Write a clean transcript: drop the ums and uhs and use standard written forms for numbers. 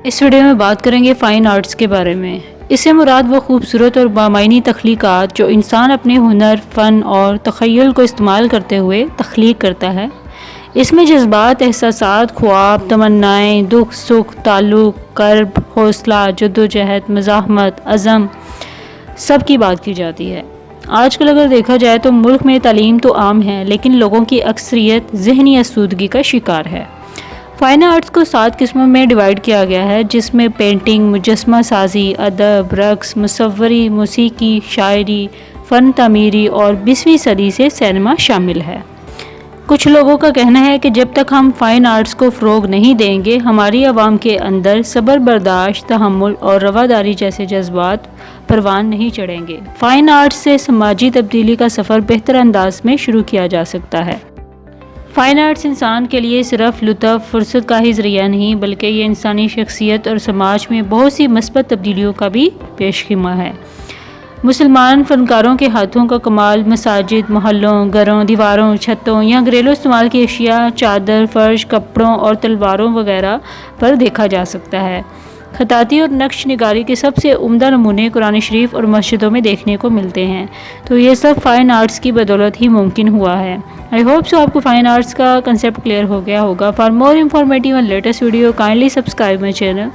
اس video میں بات کریں گے فائن آرٹس کے بارے میں۔ اس سے مراد وہ خوبصورت اور بامعنی تخلیقات جو انسان اپنے ہنر، فن اور تخیل کو استعمال کرتے ہوئے تخلیق کرتا ہے۔ اس میں جذبات، احساسات، خواب، تمنائیں، دکھ، سکھ، تعلق، کرب، حوصلہ، جدوجہد، مزاحمت، عزم سب کی بات کی جاتی ہے۔ آج کل اگر دیکھا جائے تو ملک میں تعلیم تو عام ہے، لیکن لوگوں کی اکثریت ذہنی آسودگی کا شکار ہے۔ فائن آرٹس کو 7 قسموں میں ڈیوائیڈ کیا گیا ہے، جس میں پینٹنگ، مجسمہ سازی، ادب، رقص، مصوری، موسیقی، شاعری، فن تعمیری اور 20ویں صدی سے سینما شامل ہے۔ کچھ لوگوں کا کہنا ہے کہ جب تک ہم فائن آرٹس کو فروغ نہیں دیں گے، ہماری عوام کے اندر صبر، برداشت، تحمل اور رواداری جیسے جذبات پروان نہیں چڑھیں گے۔ فائن آرٹس سے سماجی تبدیلی کا سفر بہتر انداز میں شروع کیا جا سکتا ہے۔ فائن آرٹس انسان کے لیے صرف لطف، فرصت کا ہی ذریعہ نہیں، بلکہ یہ انسانی شخصیت اور سماج میں بہت سی مثبت تبدیلیوں کا بھی پیش خیمہ ہے۔ مسلمان فنکاروں کے ہاتھوں کا کمال مساجد، محلوں، گھروں، دیواروں، چھتوں یا گھریلو استعمال کی اشیاء، چادر، فرش، کپڑوں اور تلواروں وغیرہ پر دیکھا جا سکتا ہے۔ خطاطی اور نقش نگاری کے سب سے عمدہ نمونے قرآن شریف اور مسجدوں میں دیکھنے کو ملتے ہیں، تو یہ سب فائن آرٹس کی بدولت ہی ممکن ہوا ہے۔ I hope so آپ کو فائن آرٹس کا کنسیپٹ کلیئر ہو گیا ہوگا۔ For more informative and latest video, kindly subscribe my channel.